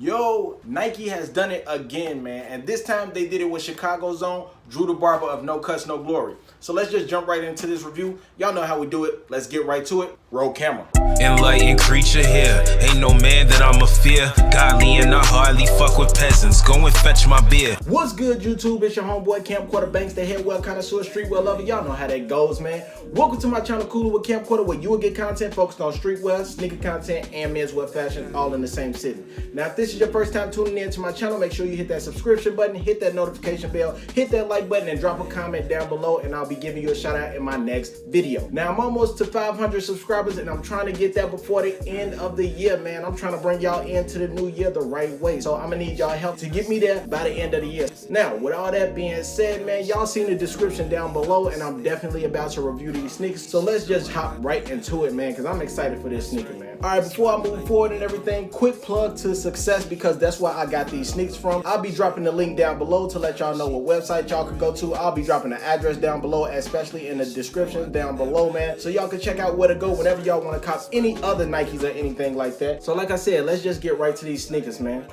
Yo, Nike has done it again, man. And this time they did it with Chicago's own Drew the Barber of No Cuts, No Glory. So let's just jump right into this review. Y'all know how we do it. Let's get right to it. Roll camera. Enlightened creature here. Ain't no man that I'ma fear. Godly and I hardly fuck with peasants. Go and fetch my beer. What's good, YouTube? It's your homeboy Camcorder Banks, the headwell connoisseur, streetwear lover. Y'all know how that goes, man. Welcome to my channel, Cooler with Camcorder, where you will get content focused on streetwear, sneaker content, and menswear fashion, all in the same city. Now, if this is your first time tuning in to my channel, make sure you hit that subscription button, hit that notification bell, hit that like button, and drop a comment down below, and I'll be giving you a shout out in my next video. Now, I'm almost to 500 subscribers, and I'm trying to get that before the end of the year, man. I'm trying to bring y'all into the new year the right way. So I'm gonna need y'all help to get me there by the end of the year. Now, with all that being said, man, y'all seen the description down below, and I'm definitely about to review these sneakers. So let's just hop right into it, man, because I'm excited for this sneaker, man. All right, before I move forward and everything, quick plug to SUCCEZZ, because that's where I got these sneakers from. I'll be dropping the link down below to let y'all know what website y'all can go to. I'll be dropping the address down below, especially in the description down below, man, so y'all can check out where to go whenever y'all want to cop any other Nikes or anything like that. So like I said, let's just get right to these sneakers, man.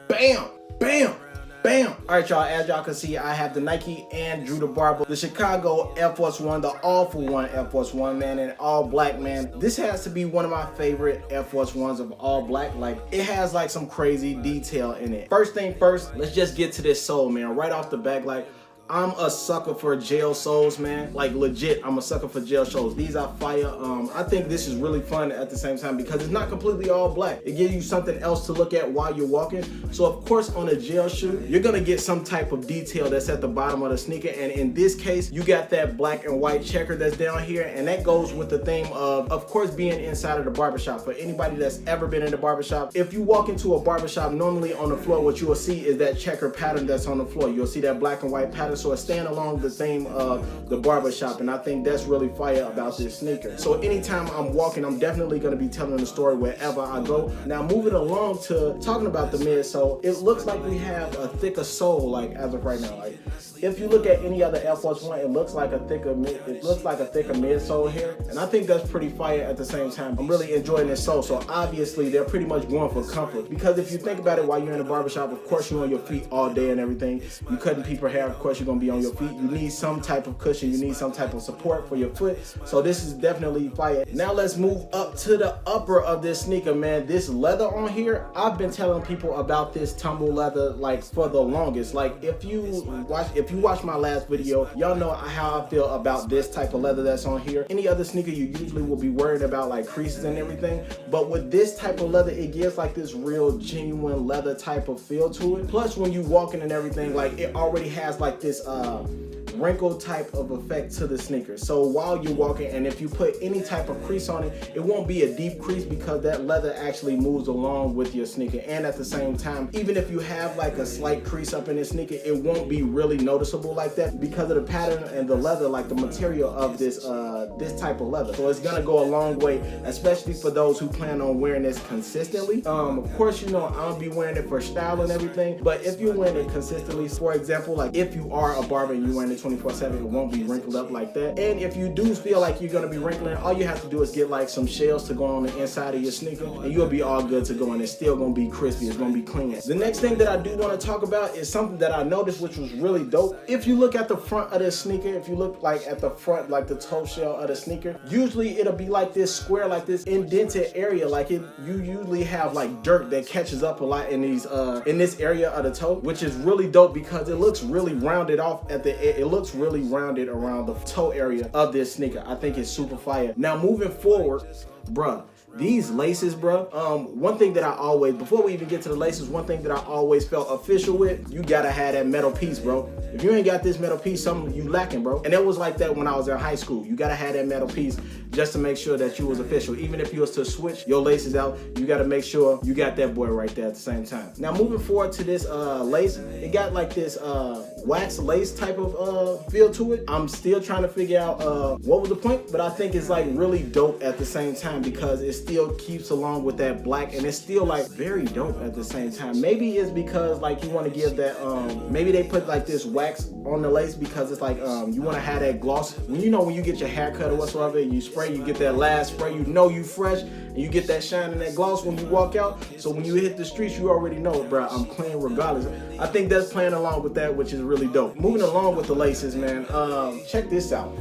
Bam, bam, bam. All right, y'all, as y'all can see, I have the Nike and Drew the Barber, the Chicago Air Force One, the All For One Air Force One, man, and all black, man. This has to be one of my favorite Air Force Ones of all black. Like, it has like some crazy detail in it. First thing first, let's just get to this sole, man. Right off the back, like, I'm a sucker for gel soles, man. Like, legit, I'm a sucker for gel soles. These are fire. I think this is really fun at the same time because it's not completely all black. It gives you something else to look at while you're walking. So of course, on a gel shoe, you're gonna get some type of detail that's at the bottom of the sneaker. And in this case, you got that black and white checker that's down here, and that goes with the theme of course, being inside of the barbershop. For anybody that's ever been in the barbershop, if you walk into a barbershop, normally on the floor, what you will see is that checker pattern that's on the floor. You'll see that black and white pattern. So it's staying along the theme of the barbershop, and I think that's really fire about this sneaker. So anytime I'm walking, I'm definitely going to be telling the story wherever I go. Now, moving along to talking about the midsole, it looks like we have a thicker sole, like as of right now. Like, if you look at any other Air Force One, it looks like a thicker midsole here, and I think that's pretty fire at the same time. I'm really enjoying this sole. So obviously they're pretty much going for comfort, because if you think about it, while you're in the barbershop, of course you're on your feet all day and everything. You cutting people's hair, of course you're gonna be on your feet. You need some type of cushion, you need some type of support for your foot. So this is definitely fire. Now let's move up to the upper of this sneaker, man. This leather on here, I've been telling people about this tumble leather like for the longest. Like, if you watch my last video, y'all know how I feel about this type of leather that's on here. Any other sneaker, you usually will be worried about like creases and everything, but with this type of leather, it gives like this real genuine leather type of feel to it. Plus, when you walking and everything, like, it already has like this wrinkle type of effect to the sneaker. So while you're walking, and if you put any type of crease on it, it won't be a deep crease because that leather actually moves along with your sneaker. And at the same time, even if you have like a slight crease up in this sneaker, it won't be really noticeable like that because of the pattern and the leather, like the material of this this type of leather. So it's gonna go a long way, especially for those who plan on wearing this consistently. Of course, you know, I'll be wearing it for style and everything, but if you're wearing it consistently, for example, like if you are a barber and you're wearing it 24/7, it won't be wrinkled up like that. And if you do feel like you're gonna be wrinkling, all you have to do is get like some shells to go on the inside of your sneaker, and you'll be all good to go, and it's still gonna be crispy, it's gonna be clean. The next thing that I do want to talk about is something that I noticed, which was really dope. If you look at the front of this sneaker, if you look like at the front, like the toe shell of the sneaker, usually it'll be like this square, like this indented area. Like, you usually have like dirt that catches up a lot in these in this area of the toe, which is really dope because it looks really rounded off at the, it looks really rounded around the toe area of this sneaker. I think it's super fire. Now moving forward, bruh, these laces, bro. One thing that I always, before we even get to the laces, one thing that I always felt official with, you gotta have that metal piece, bro. If you ain't got this metal piece, something you lacking, bro. And it was like that when I was in high school. You gotta have that metal piece just to make sure that you was official. Even if you was to switch your laces out, you gotta make sure you got that boy right there at the same time. Now moving forward to this lace, it got like this wax lace type of feel to it. I'm still trying to figure out what was the point, but I think it's like really dope at the same time because it still keeps along with that black, and it's still like very dope at the same time. Maybe it's because like you want to give that maybe they put like this wax on the lace because it's like you want to have that gloss. When you know when you get your hair cut or whatsoever, you spray, you get that last spray, you know you fresh, and You get that shine and that gloss when you walk out. So when you hit the streets, you already know, bro, I'm clean regardless. I think that's playing along with that, which is really dope. Moving along with the laces, man. Check this out.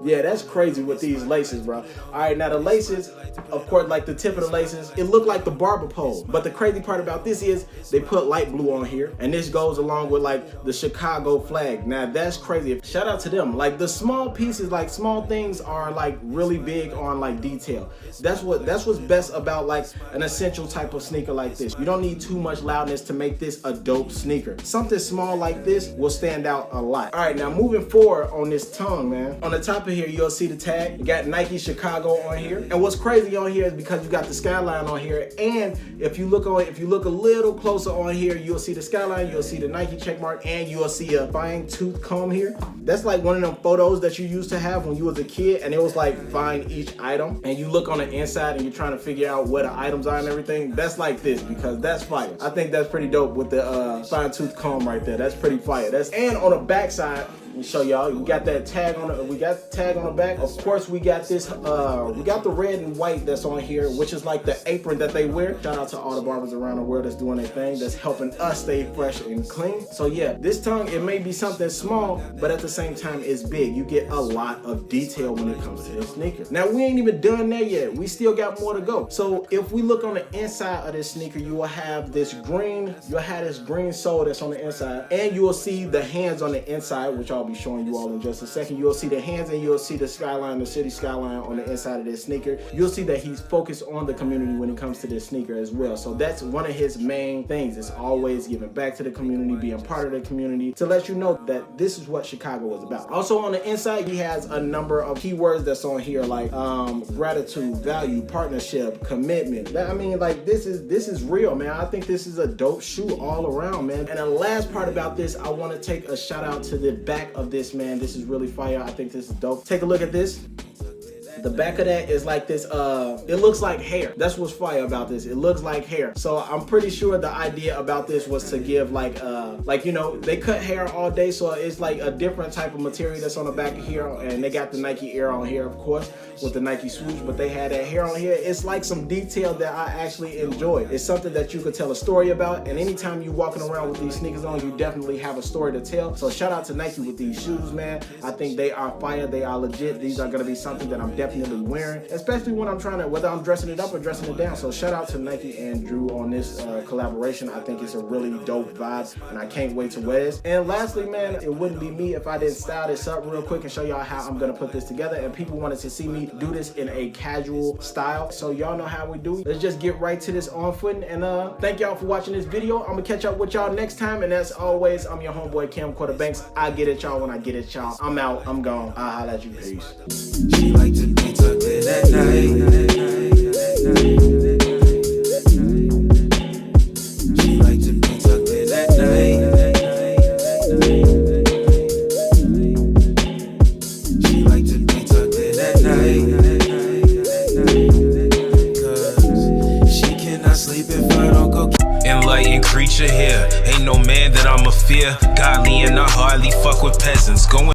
Yeah, that's crazy with these laces, bro. All right, now the laces, of course, like the tip of the laces, it looked like the barber pole. But the crazy part about this is they put light blue on here, and this goes along with like the Chicago flag. Now that's crazy. Shout out to them. Like the small pieces, like small things are like really big on like detail. That's what's best about like an essential type of sneaker like this. You don't need too much loudness to make this a dope sneaker. Something small like this will stand out a lot. All right, now moving forward on this tongue, man. On the top of here, you'll see the tag. You got Nike Chicago on here. And what's crazy on here is because you got the skyline on here. And if you look a little closer on here, you'll see the skyline, you'll see the Nike checkmark, and you'll see a fine tooth comb here. That's like one of them photos that you used to have when you was a kid, and it was like find each item, and you look on the inside and you're trying to figure out where the items are and everything. That's like this, because that's fire. I think that's pretty dope with the fine tooth comb right there. That's pretty fire. And on the back side, let me show y'all. We got that tag on the. We got the tag on the back. Of course, we got this. We got the red and white that's on here, which is like the apron that they wear. Shout out to all the barbers around the world that's doing their thing, that's helping us stay fresh and clean. So yeah, this tongue, it may be something small, but at the same time, it's big. You get a lot of detail when it comes to this sneaker. Now we ain't even done there yet. We still got more to go. So if we look on the inside of this sneaker, you will have this green. You'll have this green sole that's on the inside, and you will see the hands on the inside, which I'll be showing you all in just a second. You'll see the hands, and you'll see the skyline, the city skyline on the inside of this sneaker. You'll see that he's focused on the community when it comes to this sneaker as well. So that's one of his main things. It's always giving back to the community, being part of the community, to let you know that this is what Chicago is about. Also on the inside, he has a number of keywords that's on here, like gratitude, value, partnership, commitment. I mean, like this is real, man. I think this is a dope shoe all around, man. And the last part about this, I want to take a shout out to the back of this, man. This is really fire. I think this is dope. Take a look at this. The back of that is like this, it looks like hair. That's what's fire about this. It looks like hair. So I'm pretty sure the idea about this was to give like you know, they cut hair all day, so it's like a different type of material that's on the back of here, and they got the Nike Air on here, of course, with the Nike swoosh, but they had that hair on here. It's like some detail that I actually enjoy. It's something that you could tell a story about, and anytime you walking around with these sneakers on, you definitely have a story to tell. So shout out to Nike with these shoes, man. I think they are fire. They are legit. These are gonna be something that I'm definitely wearing, especially when I'm trying to, whether I'm dressing it up or dressing it down. So shout out to Nike and Drew on this collaboration. I think it's a really dope vibe, and I can't wait to wear this. And lastly, man, it wouldn't be me if I didn't style this up real quick and show y'all how I'm gonna put this together. And people wanted to see me do this in a casual style, so y'all know how we do. Let's just get right to this on footing. And thank y'all for watching this video. I'm gonna catch up with y'all next time. And as always, I'm your homeboy Camcorder Banks. I get it, y'all, when I get it, y'all. I'm out. I'm gone. I'll holla at you. Peace. She like to be tucked in at night. She like to be tucked in at night. She like to be tucked in at night. Cause she cannot sleep if I don't go. Enlightened creature here. Ain't no man that I'ma fear. Godly and I hardly fuck with peasants. Going